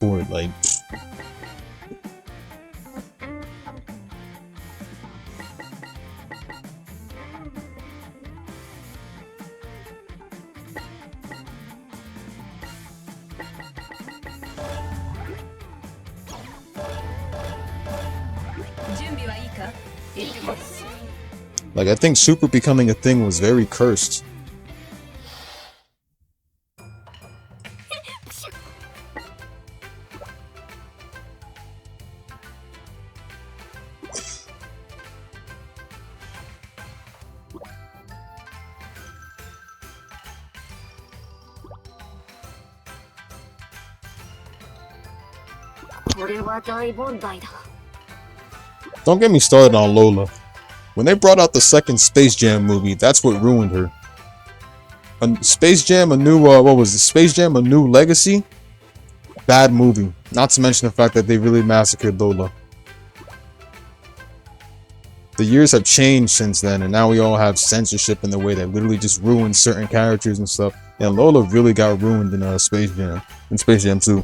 for it. Like, I think Super becoming a thing was very cursed. Don't get me started on Lola. When they brought out the second Space Jam movie, that's what ruined her. Space Jam, a new, what was it? Space Jam, a New Legacy? Bad movie. Not to mention the fact that they really massacred Lola. The years have changed since then, and now we all have censorship in the way that literally just ruins certain characters and stuff. And Lola really got ruined in Space Jam, in Space Jam 2.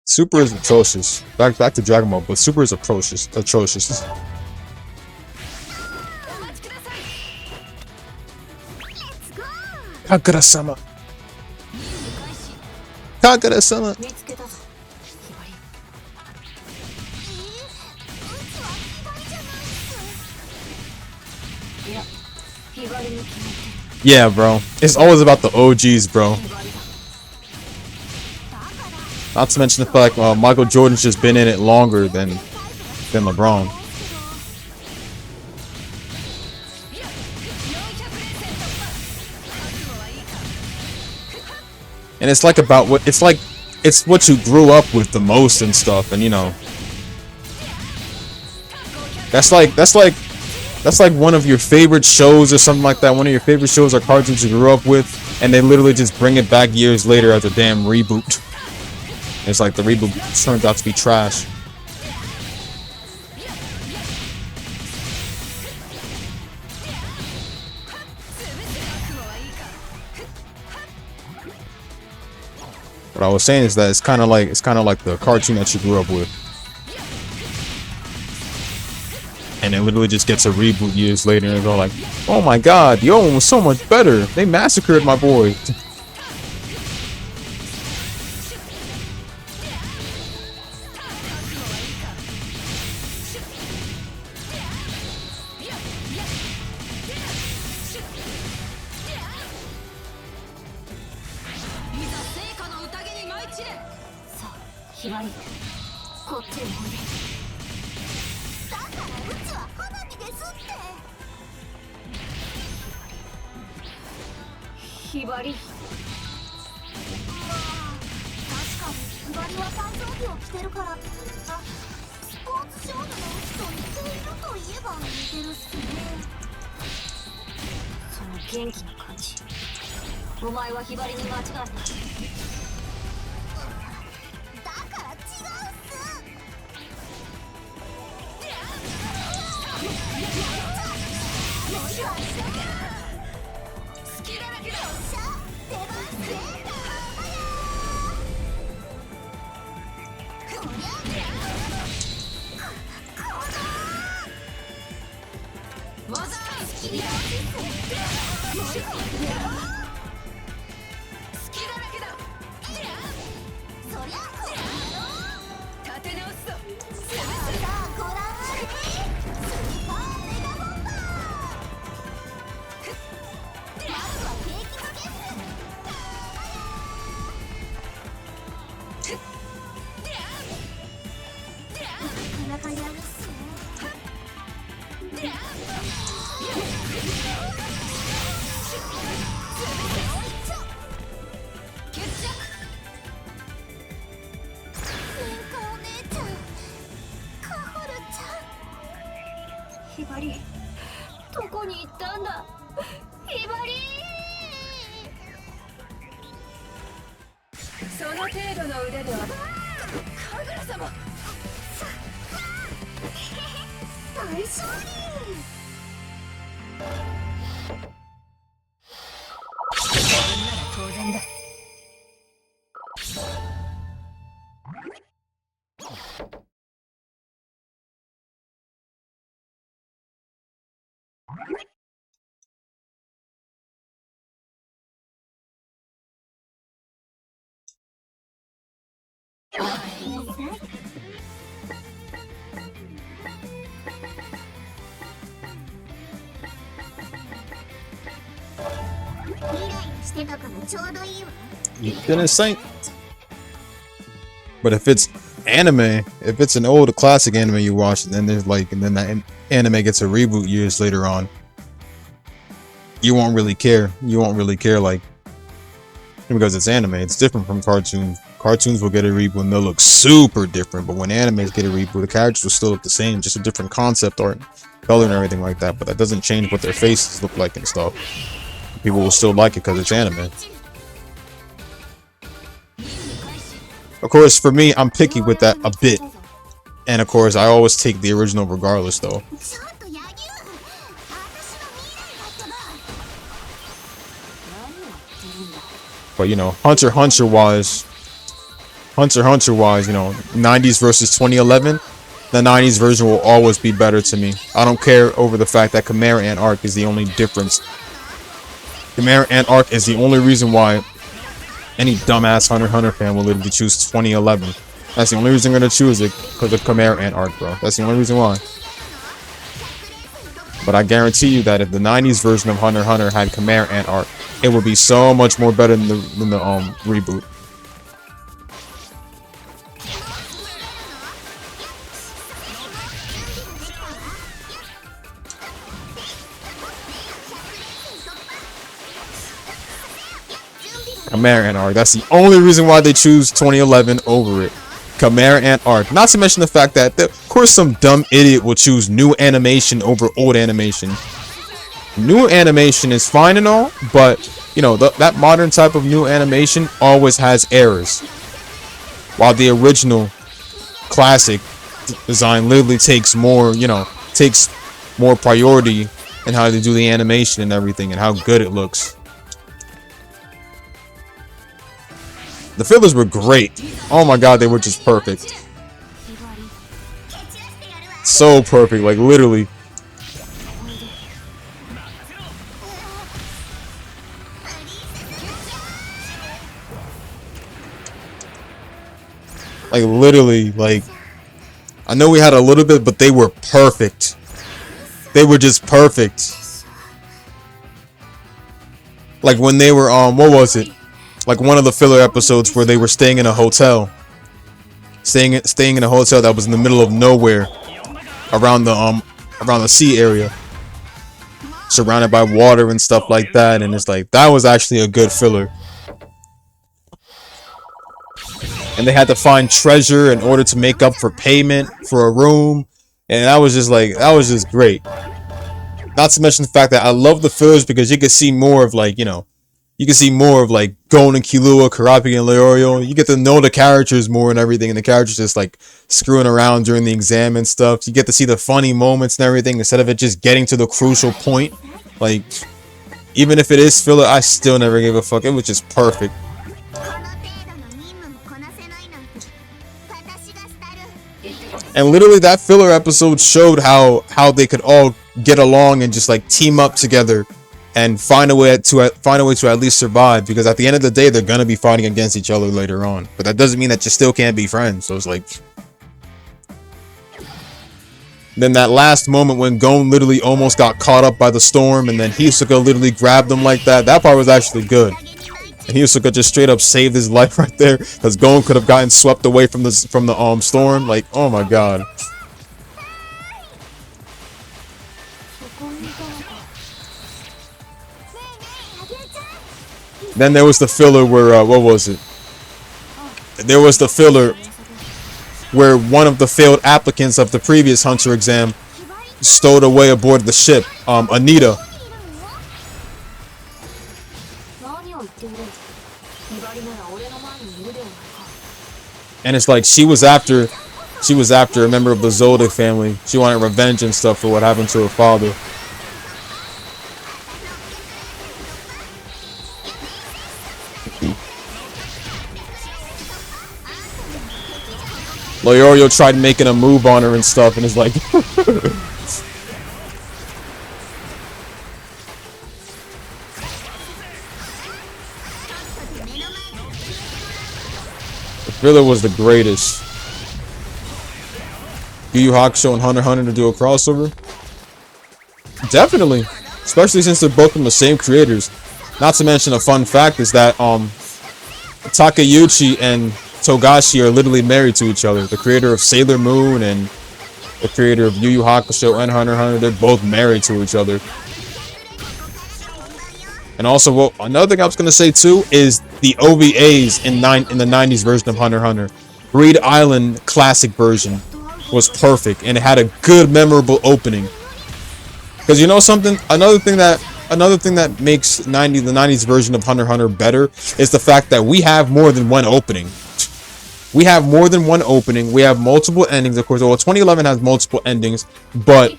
Super is atrocious. Back to Dragon Ball, but Super is atrocious. Kagura-sama. Kagura-sama. Yeah, bro. It's always about the OGs, bro. Not to mention the fact Michael Jordan's just been in it longer than LeBron. And it's like about what it's what you grew up with the most and stuff, and you know. That's like one of your favorite shows or something like that. One of your favorite shows or cartoons you grew up with, and they literally just bring it back years later as a damn reboot. It's like the reboot turned out to be trash. What I was saying is that it's kind of like the cartoon that you grew up with, and it literally just gets a reboot years later, and it's all like, oh my god, the old one was so much better. They massacred my boy. ひばり、どこに行ったんだ。ひばり。その程度の腕では。神楽様。大勝利。そんなら当然だ。You didn't say. But if it's anime, if it's an old classic anime you watch, and then there's like, and then that anime gets a reboot years later on, you won't really care. You won't really care, like, because it's anime. It's different from cartoons. Cartoons will get a reboot and they'll look super different, but when animes get a reboot, the characters will still look the same, just a different concept art, color, and everything like that. But that doesn't change what their faces look like and stuff. People will still like it because it's anime. Of course, for me, I'm picky with that a bit. And of course, I always take the original regardless, though. But, you know, Hunter x Hunter wise, you know, 90s versus 2011, the 90s version will always be better to me. I don't care over the fact that Chimera Ant arc is the only difference. Chimera Ant arc is the only reason why any dumbass Hunter x Hunter fan will literally choose 2011. That's the only reason I'm gonna choose it, because of Chimera Ant arc, bro. That's the only reason why. But I guarantee you that if the 90s version of Hunter x Hunter had Chimera Ant arc, it would be so much more better than the reboot. Chimera Ant arc. That's the only reason why they choose 2011 over it. Chimera Ant arc. Not to mention the fact that, of course, some dumb idiot will choose new animation over old animation. New animation is fine and all, but, you know, that modern type of new animation always has errors. While the original classic design literally takes more, you know, takes more priority in how they do the animation and everything and how good it looks. The fillers were great. Oh my god, they were just perfect. So perfect, like literally. Like literally, like, I know we had a little bit, but they were perfect. They were just perfect. Like when they were, what was it? Like one of the filler episodes where they were staying in a hotel. Staying in a hotel that was in the middle of nowhere. Around the sea area. Surrounded by water and stuff like that. And it's like, that was actually a good filler. And they had to find treasure in order to make up for payment for a room. And that was just like, that was just great. Not to mention the fact that I love the fillers because you can see more of, like, you know, you can see more of like Gon and Killua, Kurapika and Leorio. You get to know the characters more and everything, and the characters just like screwing around during the exam and stuff. You get to see the funny moments and everything instead of it just getting to the crucial point. Like, even if it is filler, I still never gave a fuck. It was just perfect. And literally that filler episode showed how they could all get along and just like team up together and find a way to at least survive, because at the end of the day they're gonna be fighting against each other later on. But that doesn't mean that you still can't be friends. So it's like, then that last moment when Gon literally almost got caught up by the storm, and then Hisoka literally grabbed him like that. That part was actually good. And Hisoka just straight up saved his life right there, because Gon could have gotten swept away from the storm. Like, oh my god. Then there was the filler where what was it? There was the filler where one of the failed applicants of the previous Hunter exam stowed away aboard the ship, Anita. And it's like she was after a member of the Zoldyck family. She wanted revenge and stuff for what happened to her father. Leorio tried making a move on her and stuff, and it's like the filler was the greatest. Yu Yu Hakusho and Hunter x Hunter to do a crossover? Definitely. Especially since they're both from the same creators. Not to mention a fun fact is that Takeuchi and Togashi are literally married to each other. The creator of Sailor Moon and the creator of Yu Yu Hakusho and Hunter x Hunter, they're both married to each other. And also, another thing I was going to say too is the OVAs in the 90s version of Hunter x Hunter. Greed Island classic version was perfect, and it had a good memorable opening. Because you know something? Another thing that makes the 90s version of Hunter x Hunter better is the fact that we have more than one opening. We have more than one opening. We have multiple endings, of course. Well, 2011 has multiple endings, but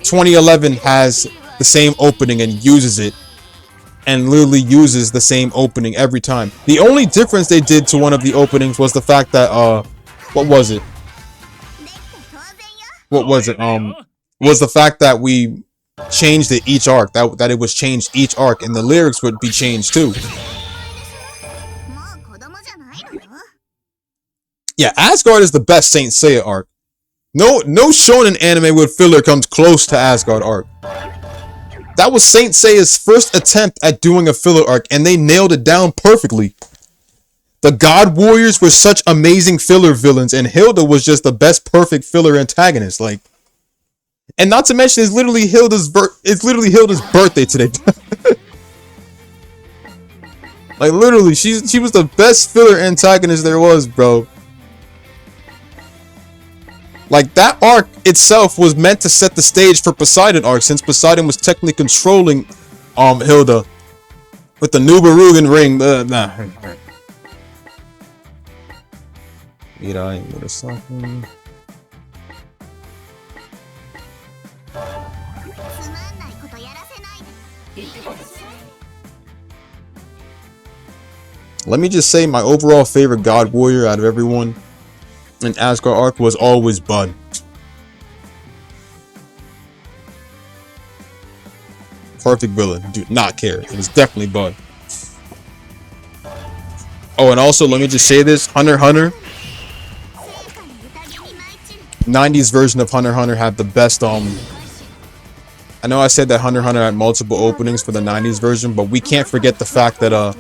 2011 has the same opening and uses it, and literally uses the same opening every time. The only difference they did to one of the openings was the fact that what was it? Was the fact that we changed it each arc. That it was changed each arc, and the lyrics would be changed too. Yeah, Asgard is the best Saint Seiya arc. No shonen anime with filler comes close to Asgard arc. That was Saint Seiya's first attempt at doing a filler arc, and they nailed it down perfectly. The God Warriors were such amazing filler villains, and Hilda was just the best perfect filler antagonist. Like, and not to mention, it's literally Hilda's birthday today. Like, literally, she was the best filler antagonist there was, bro. Like, that arc itself was meant to set the stage for Poseidon arc, since Poseidon was technically controlling Hilda with the Nubarugan ring. Let me just say, my overall favorite God Warrior out of everyone in Asgard arc was always Bud. Perfect villain. Do not care. It was definitely Bud. Oh, and also, let me just say this. Hunter x Hunter. 90s version of Hunter x Hunter had the best, I know I said that Hunter x Hunter had multiple openings for the 90s version, but we can't forget the fact that,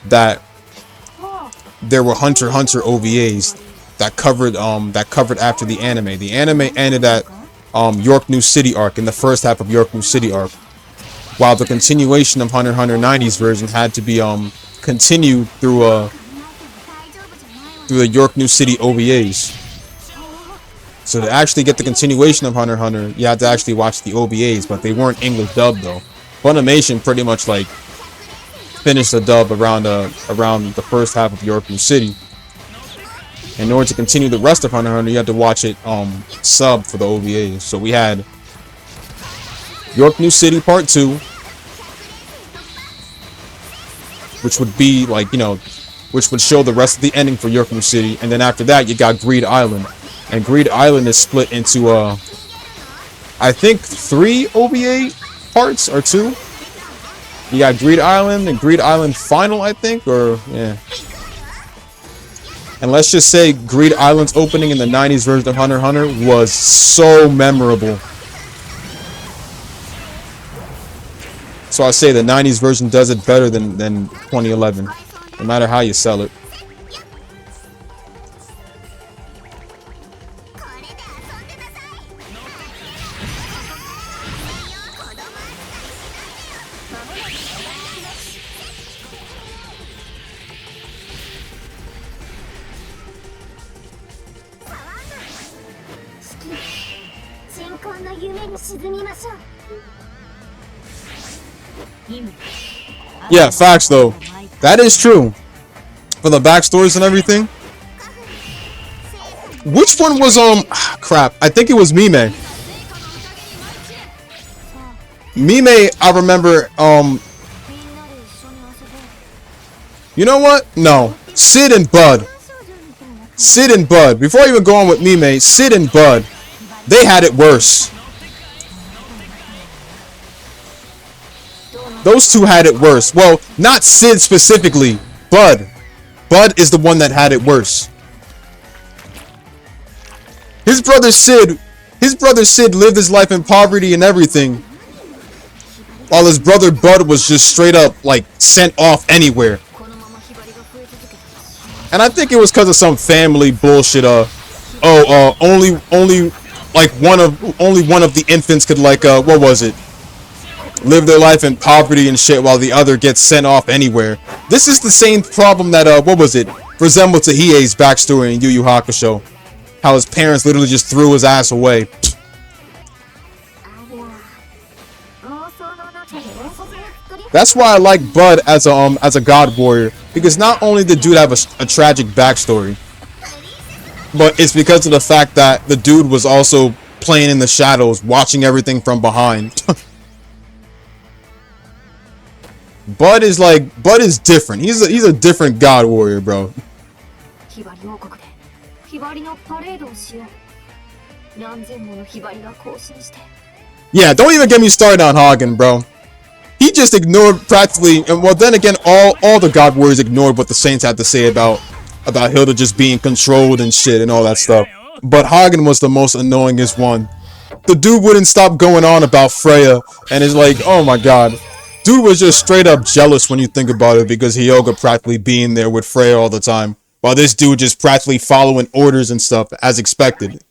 that there were Hunter x Hunter OVAs that covered after the anime. The anime ended at York New City arc, in the first half of York New City arc, while the continuation of Hunter x Hunter 90s version had to be continued through the York New City OVAs. So to actually get the continuation of Hunter x Hunter, you had to actually watch the OVAs, but they weren't English dubbed though. Funimation pretty much like finished the dub around the first half of York New City. In order to continue the rest of Hunter x Hunter, you had to watch it sub for the OVAs. So we had York New City Part 2, which would be like, you know, which would show the rest of the ending for York New City, and then after that you got Greed Island. And Greed Island is split into I think 3 OVA parts or 2. You got Greed Island and Greed Island Final, I think, or yeah. And let's just say Greed Island's opening in the 90s version of Hunter x Hunter was so memorable. So I say the 90s version does it better than 2011, no matter how you sell it. Yeah, facts though. That is true. For the backstories and everything. Which one was crap? I think it was Mime. Mime, I remember you know what? No. Sid and Bud. Sid and Bud. Before I even go on with Mime, Sid and Bud, they had it worse. Those two had it worse. Well, not Sid specifically. Bud. Bud is the one that had it worse. His brother Sid lived his life in poverty and everything, while his brother Bud was just straight up like sent off anywhere. And I think it was because of some family bullshit. Only one of the infants could what was it? Live their life in poverty and shit, while the other gets sent off anywhere. This is the same problem that what was it? Resembled to Hiei's backstory in Yu Yu Hakusho. How his parents literally just threw his ass away. That's why I like Bud as a god warrior, because not only did the dude have a tragic backstory, but it's because of the fact that the dude was also playing in the shadows, watching everything from behind. Bud is different. He's a different god warrior, bro. Yeah, don't even get me started on Hagen, bro. He just ignored practically, and well, then again, all the god warriors ignored what the Saints had to say about Hilda just being controlled and shit and all that stuff. But Hagen was the most annoyingest one. The dude wouldn't stop going on about Freya, and it's like, oh my god. Dude was just straight up jealous when you think about it, because Hyoga practically being there with Freya all the time, while this dude just practically following orders and stuff as expected.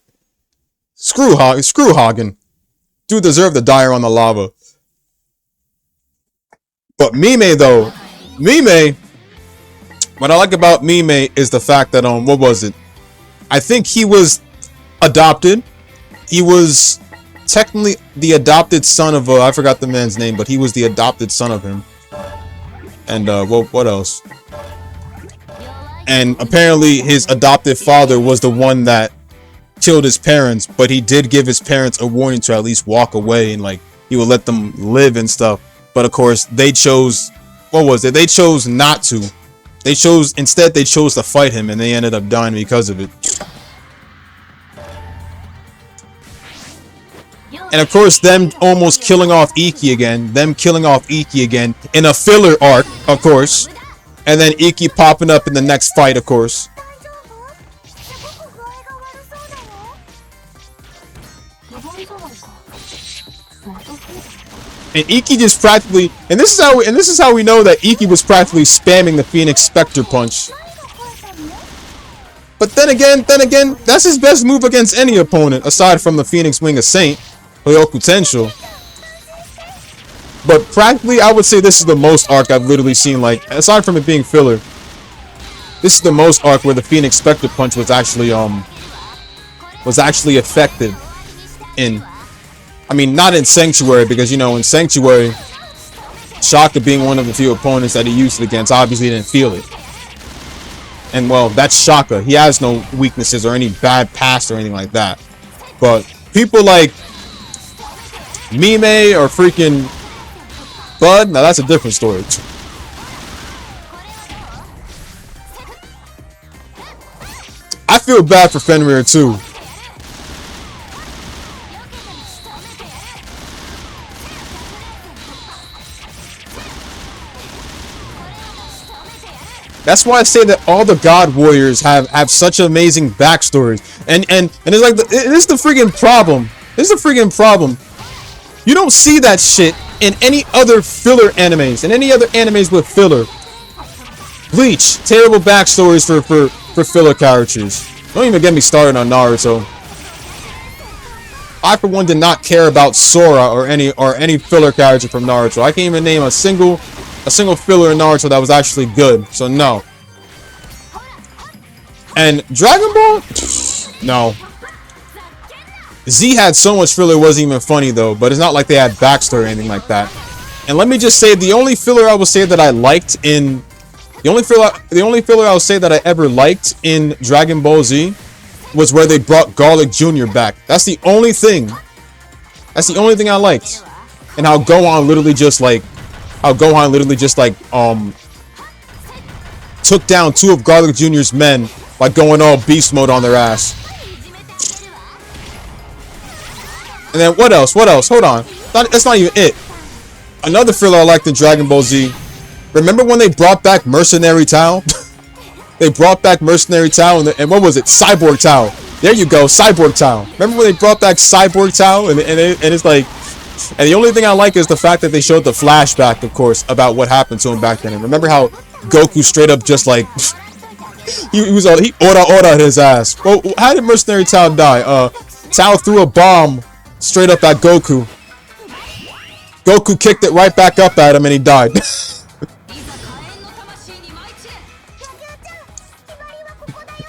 Screw Hagen. Dude deserved to die on the lava. But Mime though, what I like about Mime is the fact that what was it? I think he was adopted. He was technically the adopted son of I forgot the man's name, but he was the adopted son of him. And what else? And apparently his adoptive father was the one that killed his parents, but he did give his parents a warning to at least walk away, and like he would let them live and stuff. But of course they chose, what was it? They chose not to. Instead they chose to fight him, and they ended up dying because of it. And of course, them almost killing off Iki again. In a filler arc, of course. And then Iki popping up in the next fight, of course. And Iki just practically, and this is how we know that Iki was practically spamming the Phoenix Spectre punch. But then again, that's his best move against any opponent, aside from the Phoenix Wing of Saint. Hyoku Tensho. But practically, I would say this is the most arc I've literally seen, like, aside from it being filler. This is the most arc where the Phoenix Spectre punch was actually effective in, I mean, not in Sanctuary, because, you know, in Sanctuary, Shaka being one of the few opponents that he used it against, obviously didn't feel it. And, well, that's Shaka. He has no weaknesses or any bad past or anything like that. But people like Mime or freaking Bud, now that's a different story. I feel bad for Fenrir too. That's why I say that all the God Warriors have such amazing backstories. And it's like this is the freaking problem. This is the freaking problem. You don't see that shit in any other filler animes, in any other animes with filler. Bleach, terrible backstories for filler characters. Don't even get me started on Naruto. I for one did not care about Sora or any filler character from Naruto. I can't even name a single filler in Naruto that was actually good. So no. And Dragon Ball? No. Z had so much filler it wasn't even funny though, but it's not like they had backstory or anything like that. And let me just say the only filler I will say that I liked in the only filler I will say that I ever liked in Dragon Ball Z was where they brought Garlic Jr. back. That's the only thing. That's the only thing I liked. And how Gohan literally just took down 2 of Garlic Jr.'s men by going all beast mode on their ass. And then what else? What else? Hold on. That's not even it. Another filler I liked in Dragon Ball Z. Remember when they brought back Mercenary Tao? They brought back Mercenary Tao and what was it? Cyborg Tao. There you go, Cyborg Tao. Remember when they brought back Cyborg Tao? And it's like, and the only thing I like is the fact that they showed the flashback, of course, about what happened to him back then. And remember how Goku straight up just like he ora his ass. Well, how did Mercenary Tao die? Tao threw a bomb straight up at Goku. Goku kicked it right back up at him and he died.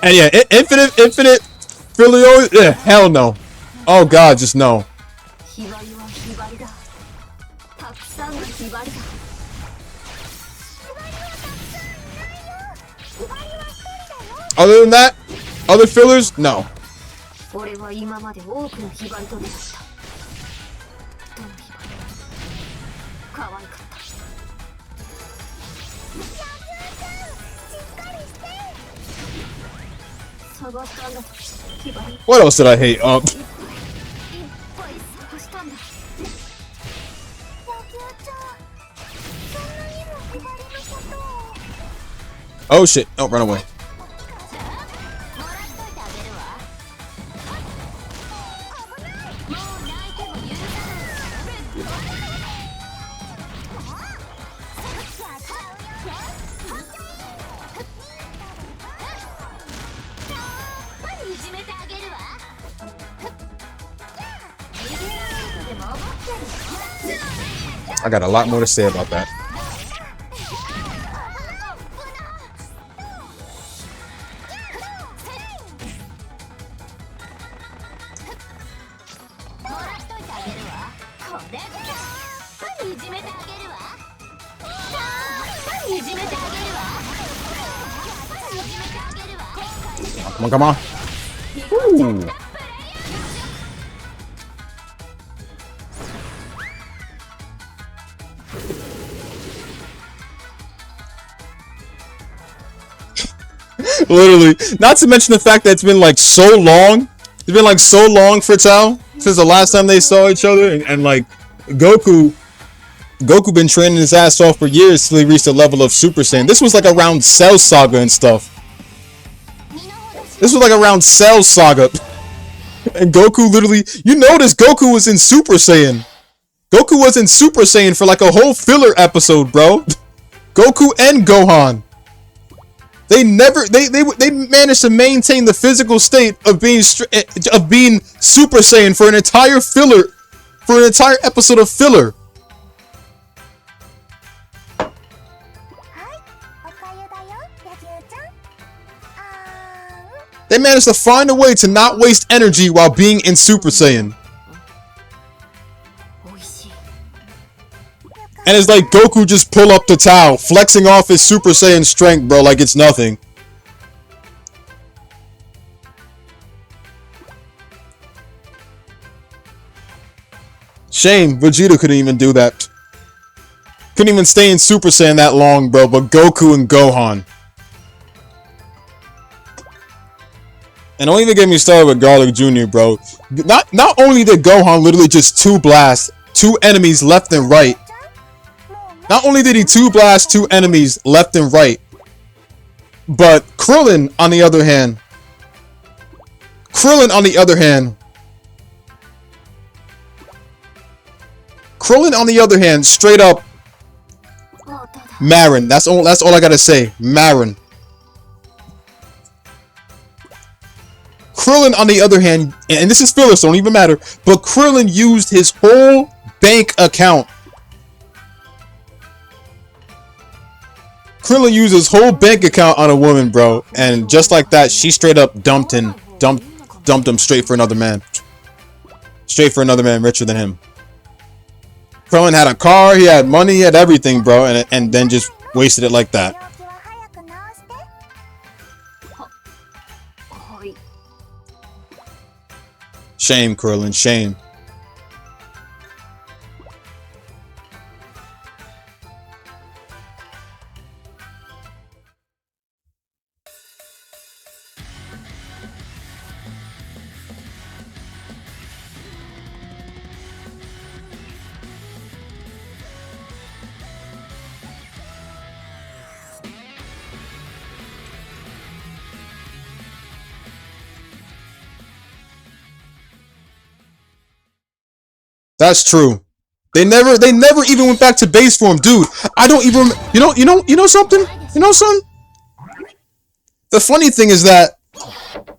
And yeah, infinite filial, hell no. Oh god, just no. Other than that, other fillers, no. What else did I hate? Oh shit! Don't run away. I got a lot more to say about that. Come on, come on. Ooh. Literally, not to mention the fact that it's been like so long. It's been like so long for Tao since the last time they saw each other, and like Goku been training his ass off for years till he reached the level of Super Saiyan. This was like around Cell Saga and stuff. This was like around Cell Saga, and Goku literally, you notice Goku was in Super Saiyan. Goku was in Super Saiyan for like a whole filler episode, bro. Goku and Gohan. They managed to maintain the physical state of being Super Saiyan for an entire filler, for an entire episode of filler. They managed to find a way to not waste energy while being in Super Saiyan. And it's like Goku just pull up the Tao, flexing off his Super Saiyan strength, bro, like it's nothing. Shame, Vegeta couldn't even do that. Couldn't even stay in Super Saiyan that long, bro, but Goku and Gohan. And don't even get me started with Garlic Jr., bro. Not only did Gohan literally just blast two enemies left and right. Not only did he blast two enemies left and right, But Krillin, on the other hand, Krillin, on the other hand, straight up Marin. That's all I gotta say. Marin. Krillin, on the other hand, and this is filler, so it don't even matter, but Krillin used his whole bank account. Krillin used his whole bank account on a woman, bro, and just like that, she straight up dumped him straight for another man. Straight for another man richer than him. Krillin had a car, he had money, he had everything, bro, and then just wasted it like that. Shame, Krillin, shame. That's true. They never even went back to base form, dude. I don't even, you know something? You know something? The funny thing is that,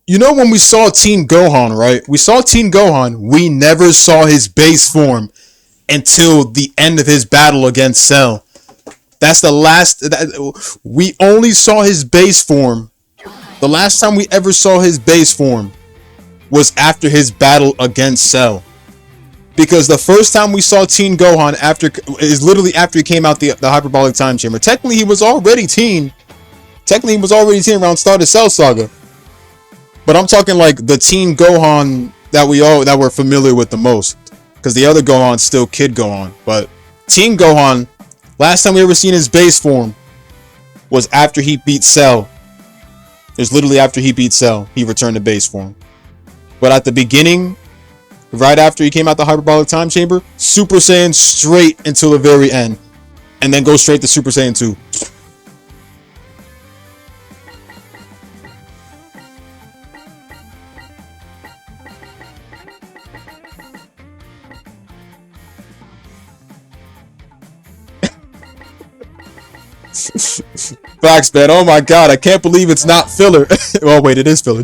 you know, when we saw Teen Gohan, right? We saw Teen Gohan. We never saw his base form until the end of his battle against Cell. That's the last. We only saw his base form. The last time we ever saw his base form was after his battle against Cell. Because the first time we saw Teen Gohan is literally after he came out the hyperbolic time chamber. Technically, he was already teen. Technically, he was already teen around start of Cell Saga. But I'm talking like the Teen Gohan that we're familiar with the most. Because the other Gohan's still Kid Gohan. But Teen Gohan, last time we ever seen his base form was after he beat Cell. It was literally after he beat Cell, he returned to base form. But at the beginning, right after he came out the hyperbolic time chamber, Super Saiyan straight until the very end, and then go straight to Super Saiyan 2. Facts, man. Oh my god, I can't believe it's not filler. Oh wait, it is filler.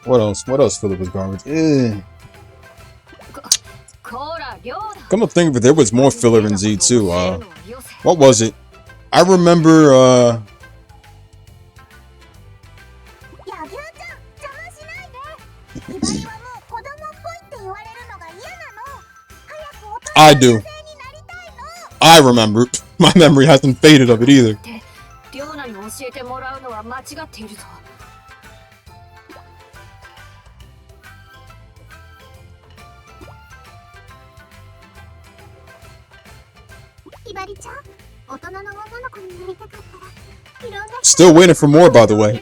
What else? What else filler was garbage? Come to think of it, there was more filler in Z2. What was it? I remember, I do. I remember. My memory hasn't faded of it either. Still waiting for more, by the way.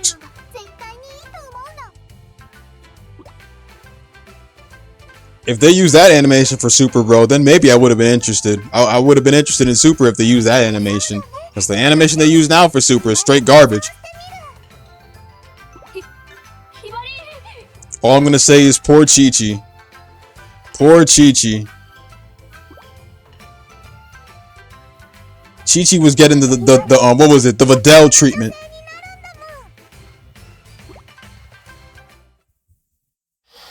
If they use that animation for Super, bro, then maybe I would have been interested. I would have been interested in Super if they used that animation. Because the animation they use now for Super is straight garbage. All I'm gonna say is poor Chi-Chi. Poor Chi-Chi. Chi-Chi was getting the what was it? The Videl treatment.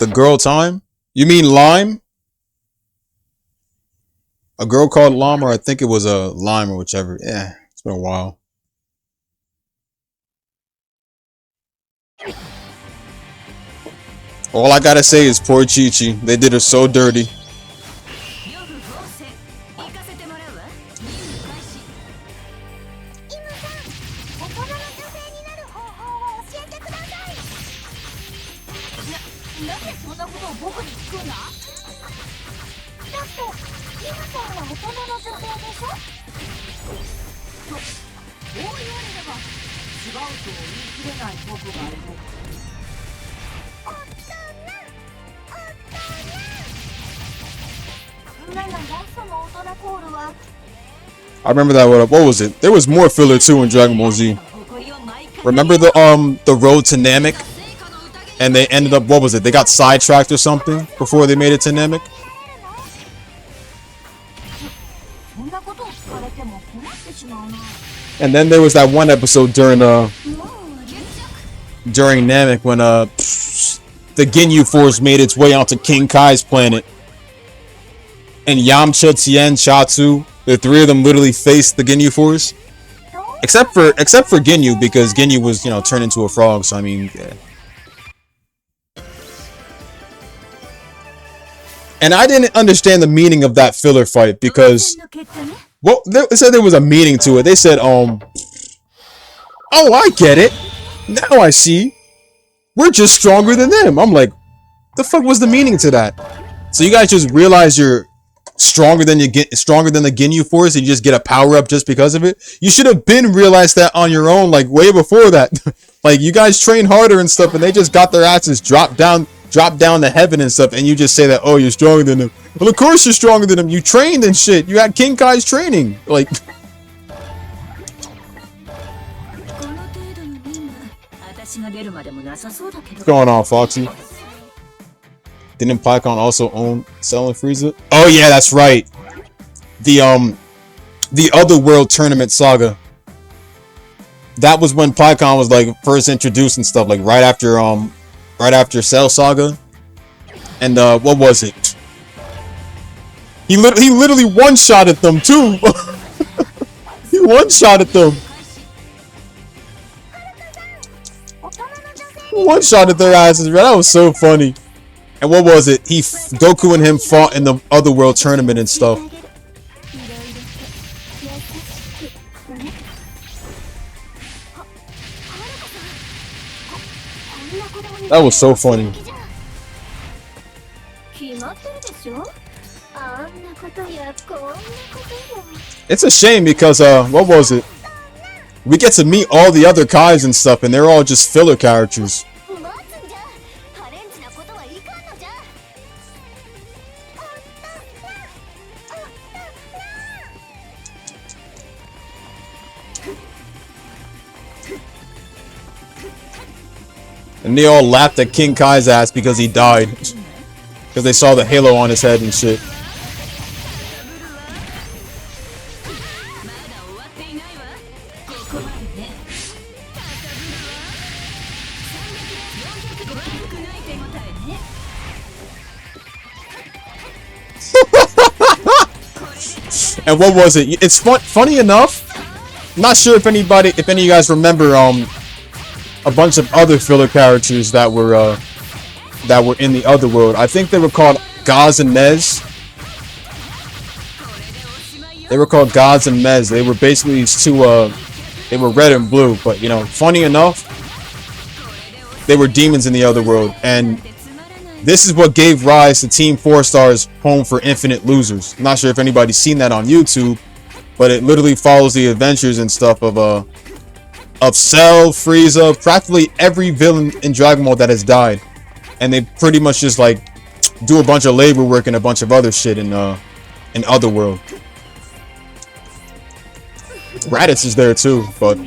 The girl time? You mean Lime? A girl called Lime, or I think it was a Lime or whichever. Yeah, it's been a while. All I gotta say is poor Chi-Chi. They did her so dirty. I remember that. What was it? There was more filler too in Dragon Ball Z. Remember the road to Namek, and they ended up, what was it? They got sidetracked or something before they made it to Namek. And then there was that one episode during Namek when the Ginyu Force made its way onto King Kai's planet, and Yamcha, Tien, Chatsu, the three of them literally faced the Ginyu Force, except for Ginyu, because Ginyu was, you know, turned into a frog. So I mean, yeah. And I didn't understand the meaning of that filler fight because, well, they said there was a meaning to it. They said, oh, I get it. Now I see. We're just stronger than them. I'm like, the fuck was the meaning to that? So you guys just realize you're stronger than the Ginyu Force, and you just get a power up just because of it? You should have been realized that on your own, like way before that. Like, you guys train harder and stuff, and they just got their asses dropped down to heaven and stuff, and you just say that, oh, you're stronger than them. Well, of course you're stronger than them. You trained and shit. You had King Kai's training. Like, what's going on, Foxy? Didn't Pikkon also own Cell and Frieza? Oh yeah, that's right. The Otherworld tournament saga. That was when Pikkon was like first introduced and stuff, like right after Cell Saga. And what was it? He literally one-shotted them too. He one-shotted them. One-shotted their asses, bro. That was so funny. And what was it? Goku and him fought in the Otherworld tournament and stuff. That was so funny. It's a shame because what was it? We get to meet all the other Kais and stuff, and they're all just filler characters. And they all laughed at King Kai's ass because he died. Because they saw the halo on his head and shit. And what was it? It's funny enough. I'm not sure if any of you guys remember a bunch of other filler characters that were in the Otherworld. I think they were called Gaz and Mez. They were called Gods and Mez. They were basically these two, they were red and blue, but, you know, funny enough, they were demons in the Otherworld, and this is what gave rise to Team 4 Star's Home for Infinite Losers. I'm not sure if anybody's seen that on YouTube, but it literally follows the adventures and stuff of Cell, Frieza, practically every villain in Dragon Ball that has died. And they pretty much just, like, do a bunch of labor work and a bunch of other shit in Otherworld. Raditz is there too, but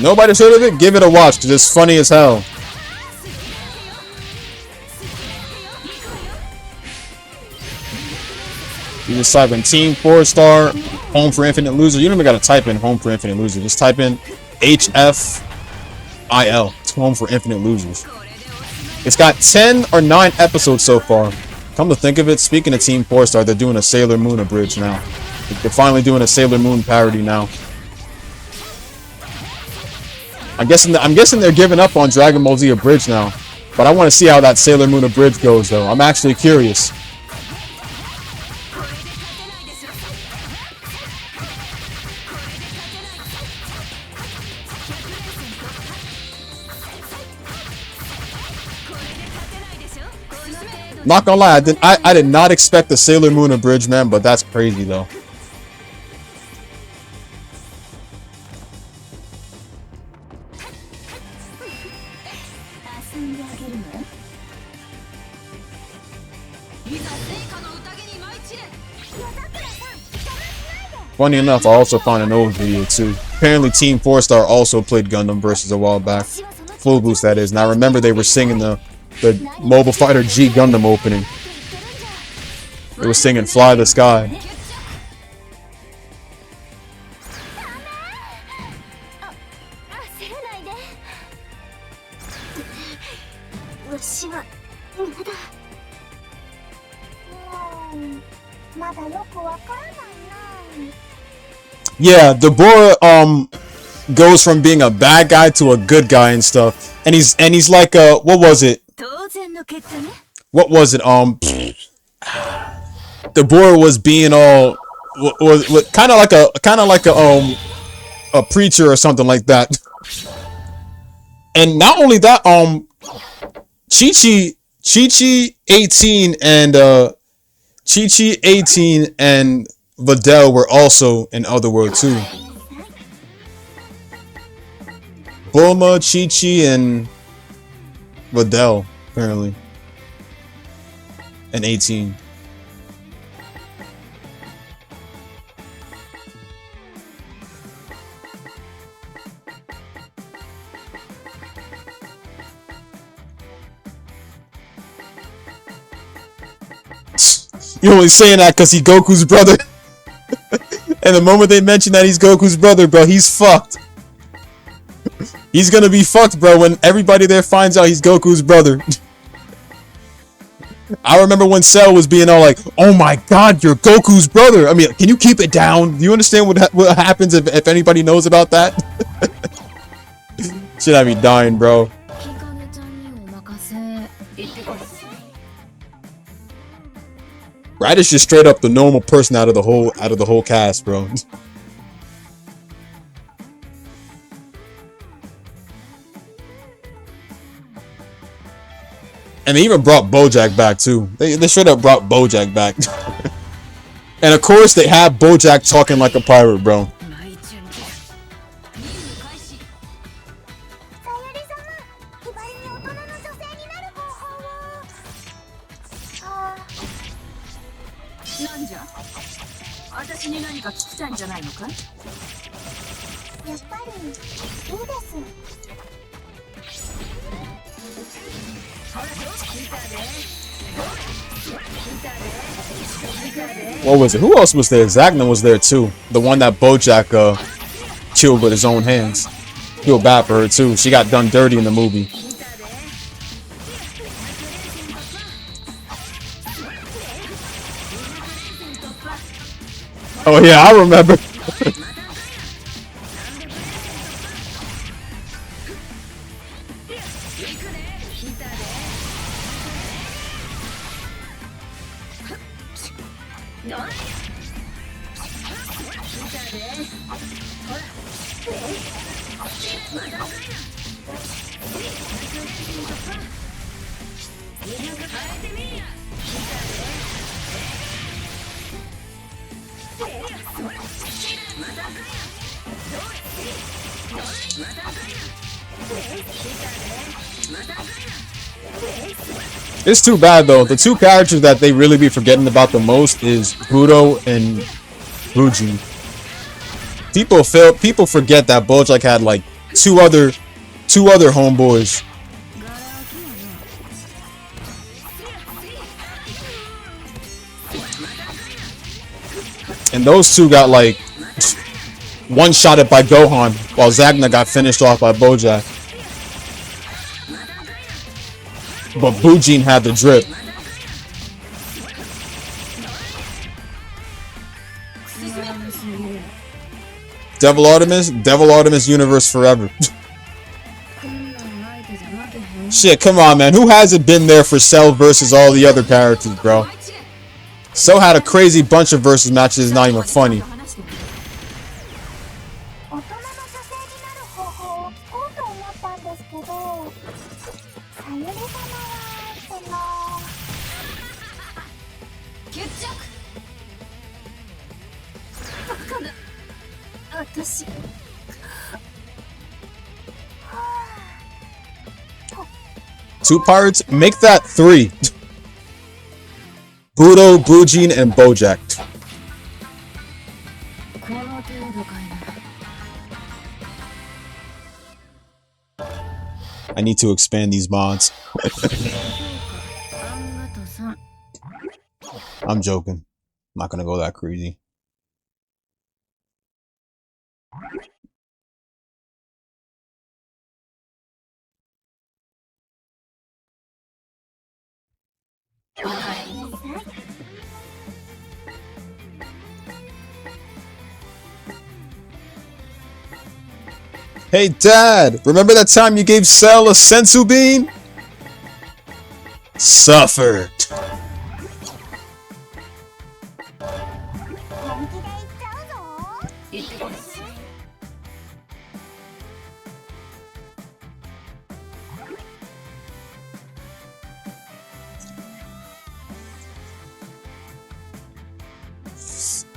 nobody's heard of it? Give it a watch, because it's funny as hell. You just type in Team 4 Star Home for Infinite Loser. You don't even gotta type in Home for Infinite Loser. Just type in HFIL. It's Home for Infinite Losers. It's got 10 or 9 episodes so far. Come to think of it, speaking of Team 4 Star, they're doing a Sailor Moon abridged now. They're finally doing a Sailor Moon parody now. I'm guessing they're giving up on Dragon Ball Z abridged now. But I want to see how that Sailor Moon abridged goes, though. I'm actually curious. Not gonna lie, I did not expect the Sailor Moon abridged, man, but that's crazy though. Funny enough, I also found an old video too. Apparently Team 4-Star also played Gundam Versus a while back. Full Boost, that is. And I remember they were singing the Mobile Fighter G Gundam opening. They were singing Fly the Sky. Yeah, Deborah goes from being a bad guy to a good guy and stuff. And he's like what was it? What was it? Deborah was being all was kind of like a preacher or something like that. And not only that, Chi-Chi 18 and Chi-Chi 18 and Videl were also in Otherworld too. Bulma, Chi-Chi, and Videl, apparently. And 18. You're only saying that because he's Goku's brother. And the moment they mention that he's Goku's brother, bro, he's fucked. He's gonna be fucked, bro, when everybody there finds out he's Goku's brother. I remember when Cell was being all like, oh my god, you're Goku's brother. I mean, can you keep it down? Do you understand what happens if anybody knows about that? Should I be dying, bro? Radish is straight up the normal person out of the whole cast, bro. And they even brought Bojack back too. They straight up brought Bojack back. And of course they have Bojack talking like a pirate, bro. What was it? Who else was there? Zagna was there too. The one that Bojack killed with his own hands. Feel bad for her too. She got done dirty in the movie. Oh yeah, I remember. It's too bad though. The two characters that they really be forgetting about the most is Budo and Bujin. People forget that Bojack had like two other homeboys. And those two got like one-shotted by Gohan while Zagna got finished off by Bojack. But Bujin had the drip. Devil Artemis universe forever. Shit, come on, man. Who hasn't been there for Cell versus all the other characters, bro? Cell had a crazy bunch of versus matches. It's not even funny. 決着。バカな私。 2 pirates? Make that 3. Budo, Bujin, and Bojack. I need to expand these mods. I'm joking. I'm not gonna go that crazy. Hey Dad, remember that time you gave Cell a sensu bean? Suffered.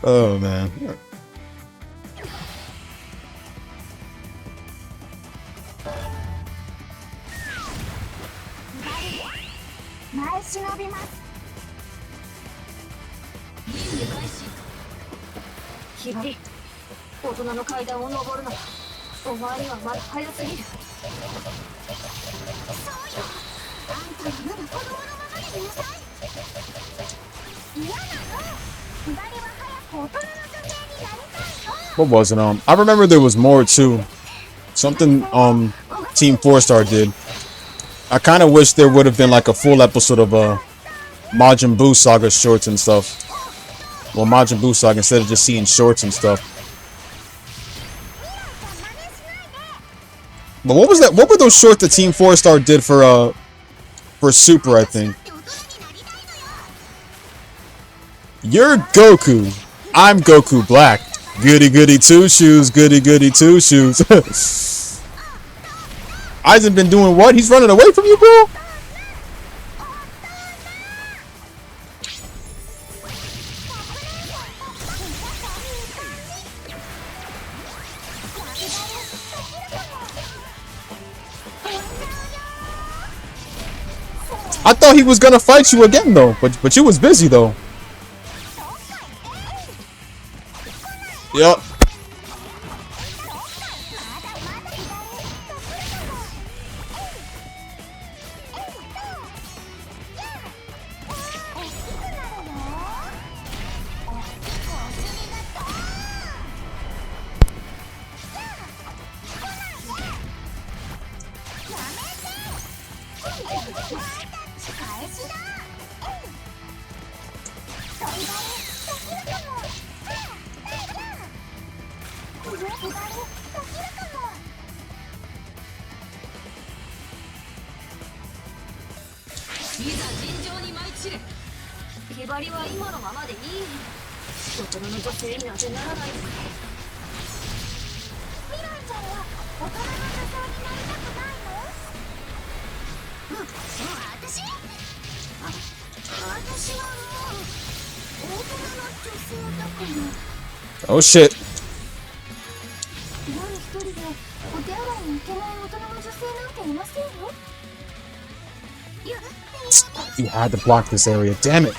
Oh man. Shinobi. ひばり、大人の階段を登るのはお前にはまだ早すぎる。そうよ、あんたはまだ子供のままでいなさい。嫌なの、ひばりは早く大人の女性になりたいの。 What was it? I remember there was more too. Something Team 4-Star did. I kind of wish there would have been like a full episode of Majin Buu Saga shorts and stuff. Well, Majin Buu Saga instead of just seeing shorts and stuff. But what was that? What were those shorts that Team 4-Star did for Super? I think. You're Goku. I'm Goku Black. Goody goody two shoes. Goody goody two shoes. Aizen been doing what? He's running away from you, bro? I thought he was gonna fight you again though, but you was busy though. Yep. Oh shit. You had to block this area, damn it.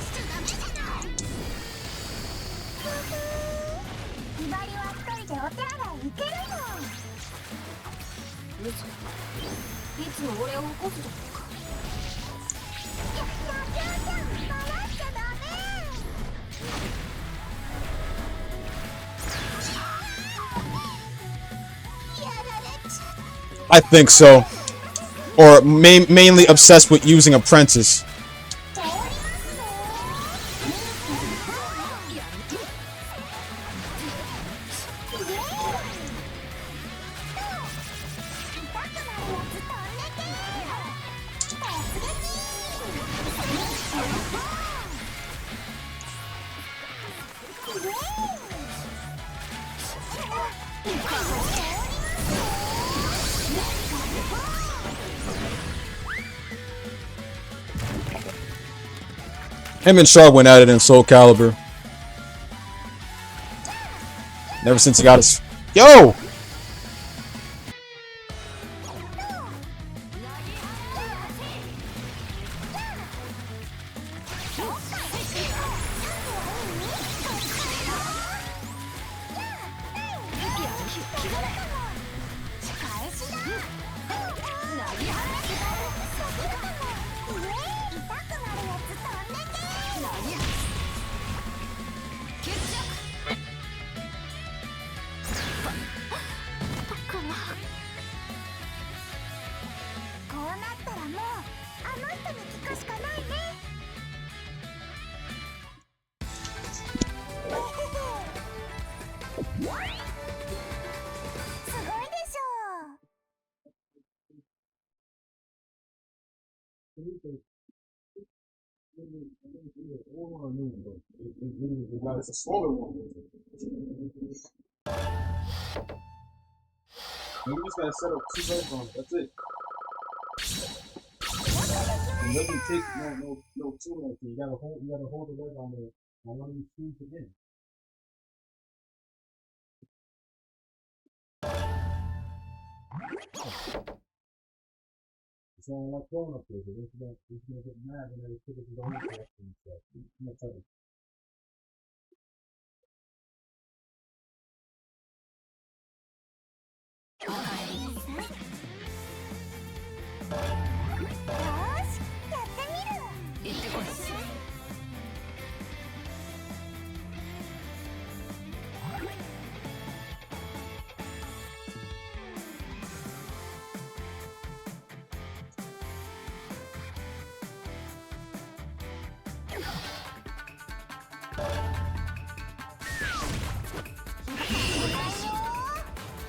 I think so. Or mainly obsessed with using Apprentice. Him and Sharp went at it in Soul Calibur. Ever since he got his... Yo! It's a smaller one. You just gotta set up 2 legs on it. That's it. It doesn't take no too much. You gotta hold the leg on there. I want you to squeeze it in. It's not like throwing up there. It's gonna get mad when they put it in the whole collection and stuff. It's not tight.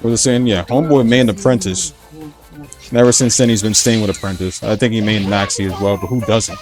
What was I saying? Yeah, Homeboy made Apprentice. And ever since then, he's been staying with Apprentice. I think he made Maxi as well, but who doesn't?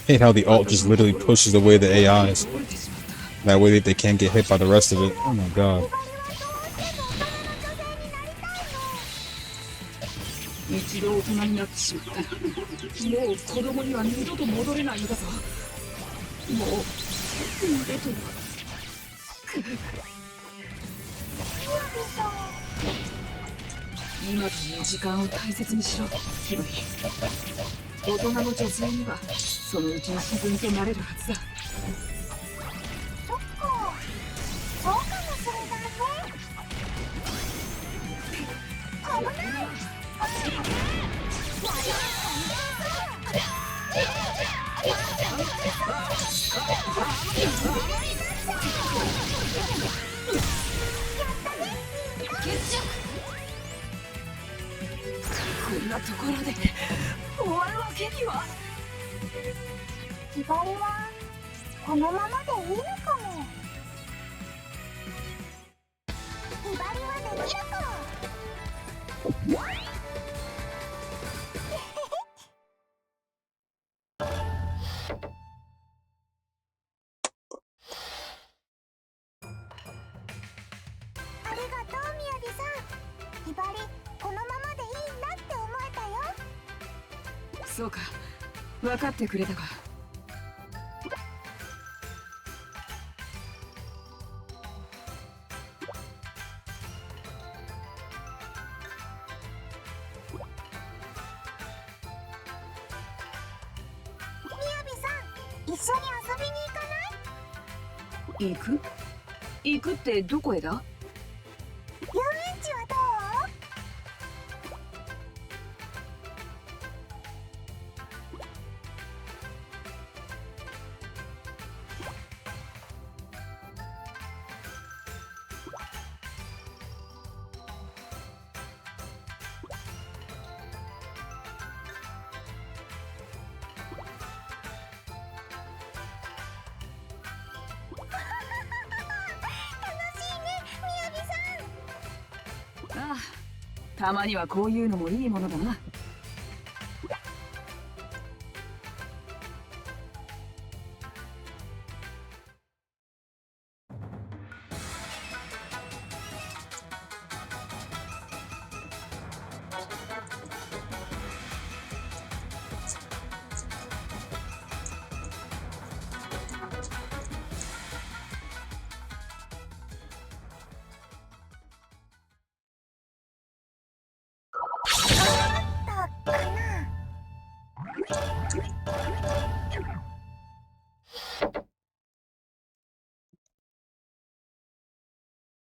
Hate how the alt just literally pushes away the AIs. That way they can't get hit by the rest of it. Oh my god. 度大人になってしまったら、もう子供には二度と戻れないんだぞ。もう二度と。今という時間を大切にしろ、ヒロイ。大人の女性にはそのうちに自然となれるはずだ。そっか、そうかもしれないね。危ない。こんなところで終わるわけには。ひばりはこのままでいいのかも。ひばりはできるかも。ありがとう、みやびさん。ひばりこのままでいいんだって思えたよ。そうか、分かってくれたか。みやびさん、一緒に遊びに行かない？行く？行くってどこへだ？遊園地はどう？ああ、たまにはこういうのもいいものだな。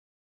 だかな。